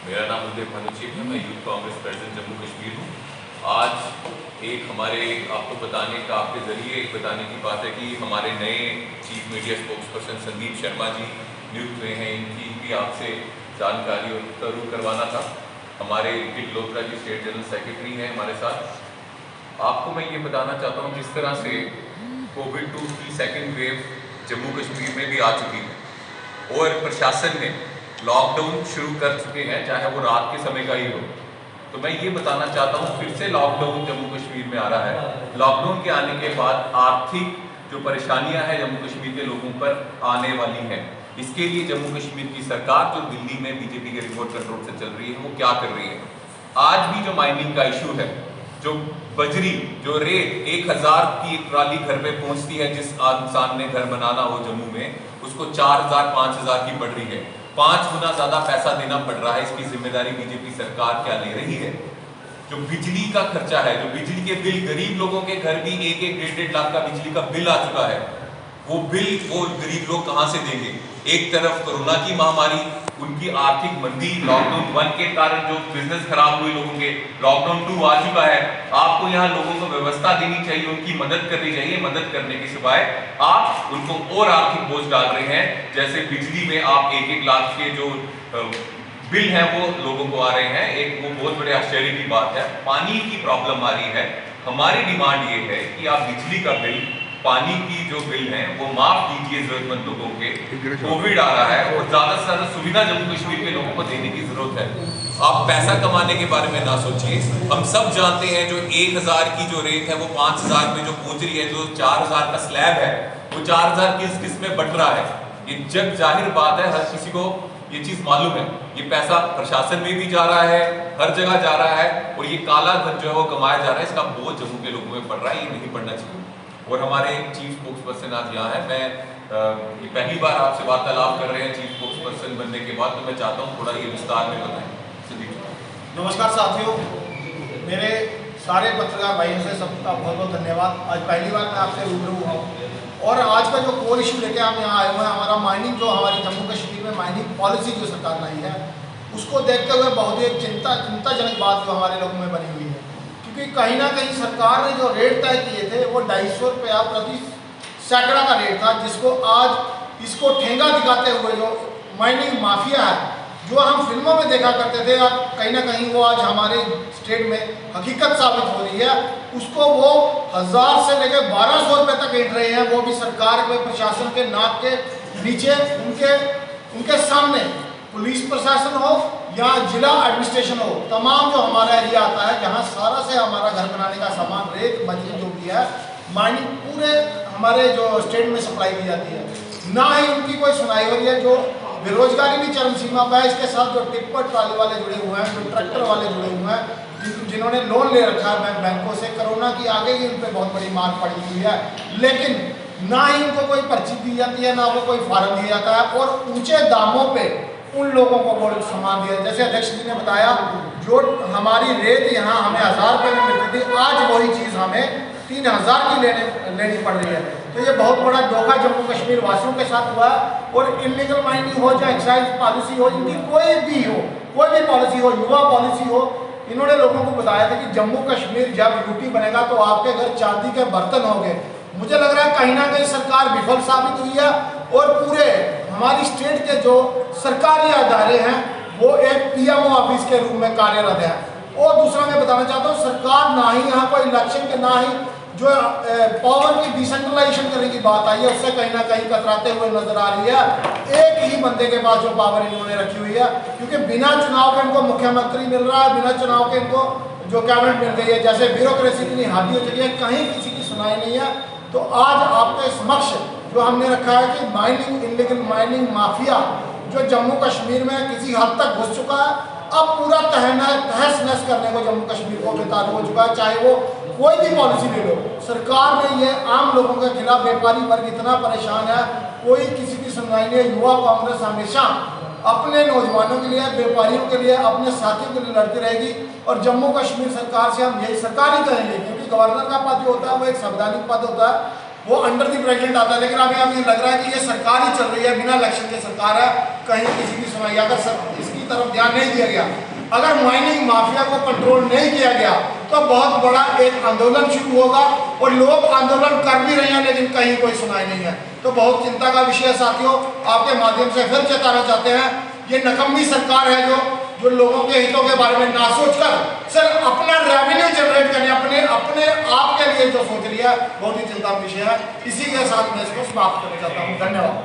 मेरा नाम उदय भानुचीप है, मैं यूथ कांग्रेस प्रेसिडेंट जम्मू कश्मीर हूँ। आज एक हमारे आपको बताने का आपके ज़रिए एक बताने की बात है कि हमारे नए chief media spokesperson Sandeep Sharma ji नियुक्त हुए हैं। इनकी भी आपसे जानकारी और जरूर करवाना था। हमारे रिकिट लोत्रा जी स्टेट जनरल सेक्रेटरी हैं हमारे साथ। आपको मैं ये बताना चाहता हूँ जिस तरह से कोविड-2 की सेकेंड वेव जम्मू कश्मीर में भी आ चुकी है और प्रशासन ने लॉकडाउन शुरू कर चुके हैं, चाहे वो रात के समय का ही हो। तो मैं ये बताना चाहता हूँ फिर से लॉकडाउन जम्मू कश्मीर में आ रहा है। लॉकडाउन के आने के बाद आर्थिक जो परेशानियां हैं जम्मू कश्मीर के लोगों पर आने वाली हैं, इसके लिए जम्मू कश्मीर की सरकार जो दिल्ली में बीजेपी के रिमोट कंट्रोल से चल रही है वो क्या कर रही है। आज भी जो माइनिंग का इशू है, जो बजरी जो रेट 1000 की एक ट्राली घर पे पहुंचती है, जिस इंसान ने घर बनाना हो जम्मू में, उसको 4000 5000 की पड़ रही है। 5 गुना ज्यादा पैसा देना पड़ रहा है। इसकी जिम्मेदारी बीजेपी सरकार क्या ले रही है। जो बिजली का खर्चा है, जो बिजली के बिल, गरीब लोगों के घर भी 1-1 1.5 लाख का बिजली का बिल आ चुका है। वो बिल वो गरीब लोग कहां से देंगे। एक तरफ कोरोना की महामारी, उनकी आर्थिक मंदी, लॉकडाउन 1 के कारण जो बिजनेस खराब हुए लोगों के, लॉकडाउन 2 आ चुका है। आपको यहाँ लोगों को व्यवस्था देनी चाहिए, उनकी मदद करनी चाहिए। मदद करने के सिवाय आप उनको और आर्थिक बोझ डाल रहे हैं। जैसे बिजली में आप 1-1 लाख के जो बिल हैं वो लोगों को आ रहे हैं। एक वो बहुत बड़े आश्चर्य की बात है। पानी की प्रॉब्लम आ रही है। हमारी डिमांड ये है कि आप बिजली का बिल, पानी की जो बिल हैं वो माफ कीजिए जरूरतमंद लोगों के। कोविड आ रहा है और ज्यादा से ज्यादा सुविधा जम्मू कश्मीर के लोगों को देने की जरूरत है। आप पैसा कमाने के बारे में ना सोचिए। हम सब जानते हैं जो 1000 की जो रेट है वो 5000 में जो पहुंच रही है, जो 4000 का स्लैब है वो 4000 किस में बट रहा है। ये जग जाहिर बात है, हर किसी को ये चीज मालूम है। ये पैसा प्रशासन में भी जा रहा है, हर जगह जा रहा है और ये काला धन जो है वो कमाया जा रहा है। इसका बोझ जम्मू के लोगों में पड़ रहा है, ये नहीं पड़ना चाहिए। और हमारे चीफ स्पोक्स पर्सन आज यहाँ है। मैं ये पहली बार आपसे वार्तालाप कर रहे हैं चीफ स्पोक्स पर्सन बनने के बाद, तो मैं चाहता हूँ थोड़ा ये विस्तार में बताएं। नमस्कार साथियों, मेरे सारे पत्रकार भाइयों से सबका बहुत बहुत धन्यवाद। आज पहली बार मैं आपसे रूबरू हुआ हूँ और आज का जो कोर इशू लेके हम यहाँ आए हुए हैं, हमारा माइनिंग, जो हमारी जम्मू कश्मीर में माइनिंग पॉलिसी जो सरकार लाई है, उसको देखते हुए बहुत ही चिंताजनक बात जो हमारे लोगों में बनी हुई है। क्योंकि कहीं ना कहीं सरकार ने जो रेट तय किए थे वो 250 रुपया प्रति सैकड़ा का रेट था, जिसको आज इसको ठेंगा दिखाते हुए जो माइनिंग माफिया है, जो हम फिल्मों में देखा करते थे, अब कहीं ना कहीं वो आज हमारे स्टेट में हकीकत साबित हो रही है। उसको वो 1000 से लेकर 1200 रुपये तक एंट रहे हैं, वो भी सरकार के प्रशासन के नाक के नीचे, उनके सामने। पुलिस प्रशासन हो या जिला एडमिनिस्ट्रेशन हो, तमाम जो हमारा एरिया आता है, जहाँ सारा से हमारा घर बनाने का सामान, रेत बजरी जो भी है, माइनिंग पूरे हमारे जो स्टेट में सप्लाई की जाती है, ना ही उनकी कोई सुनाई हो रही है। जो बेरोजगारी भी चरम सीमा पर है। इसके साथ जो टिप्पर ट्राली वाले जुड़े हुए हैं, जो ट्रैक्टर वाले जुड़े हुए हैं, जिन्होंने लोन ले रखा है बैंकों से, कोरोना की आगे ही उन पर बहुत बड़ी मार पड़ी हुई है, लेकिन ना ही उनको कोई पर्ची दी जाती है, ना वो कोई फार्म दिया जाता है और ऊंचे दामों पे उन लोगों को वो सामान दिया। जैसे अध्यक्ष जी ने बताया, जो हमारी रेत यहाँ हमें 1000 रुपये में मिलती थी, आज वही चीज़ हमें 3000 की लेनी पड़ रही है। तो ये बहुत बड़ा धोखा जम्मू कश्मीर वासियों के साथ हुआ है। और इलीगल माइनिंग हो, चाहे एक्साइज पॉलिसी हो, इनकी कोई भी पॉलिसी हो, युवा पॉलिसी हो, इन्होंने लोगों को बताया था कि जम्मू कश्मीर जब यूटी बनेगा तो आपके घर चांदी के बर्तन होंगे। मुझे लग रहा है कहीं ना कहीं सरकार विफल साबित हुई है और पूरे हमारी स्टेट के जो सरकारी अदारे हैं वो एक पीएमओ ऑफिस के रूप में कार्यरत है। और दूसरा मैं बताना चाहता हूँ, सरकार ना ही यहाँ कोई इलेक्शन के, ना ही जो पावर की डिसेंट्रलाइजेशन करने की बात आई है, उससे कहीं ना कहीं कतराते हुए नजर आ रही है। एक ही बंदे के पास जो पावर इन्होंने रखी हुई है, क्योंकि बिना चुनाव के इनको मुख्यमंत्री मिल रहा है, बिना चुनाव के इनको जो कैबिनेट मिल गई है। जैसे ब्यूरोक्रेसी इतनी हावी हो चुकी है, कहीं किसी की सुनाई नहीं है। तो आज आपके समक्ष जो हमने रखा है कि माइनिंग, इलीगल माइनिंग माफिया जो जम्मू कश्मीर में किसी हद तक घुस चुका है, अब पूरा तहस नहस करने को जम्मू कश्मीर को बेताब हो चुका है। चाहे वो कोई भी पॉलिसी ले लो, सरकार ने ये आम लोगों के खिलाफ, व्यापारी वर्ग इतना परेशान है, कोई किसी की सुनवाई नहीं है। युवा कांग्रेस हमेशा अपने नौजवानों के लिए, व्यापारियों के लिए, अपने साथियों के लिए लड़ती रहेगी। और जम्मू कश्मीर सरकार से हम यही सरकार ही करेंगे, क्योंकि गवर्नर का पद जो होता है वो एक संवैधानिक पद होता है, वो अंडर दी प्रेसिडेंट आता है। लेकिन अभी लग रहा है कि ये सरकार ही चल रही है, बिना इलेक्शन के सरकार है, कहीं किसी की सुनाई। अगर इसकी तरफ ध्यान ध्यान नहीं दिया गया। अगर माइनिंग माफिया को कंट्रोल नहीं किया गया तो बहुत बड़ा एक आंदोलन शुरू होगा और लोग आंदोलन कर भी रहे हैं लेकिन कहीं कोई सुनाई नहीं है। तो बहुत चिंता का विषय है साथियों। आपके माध्यम से फिर चेताना चाहते हैं, ये नकम्मी सरकार है जो लोगों के हितों के बारे में ना सोचकर सिर्फ अपना रेवेन्यू जनरेट करने अपने आप के लिए जो सोच रही है, बहुत ही चिंता का विषय है। इसी के साथ मैं इसको समाप्त करना चाहता हूँ। धन्यवाद।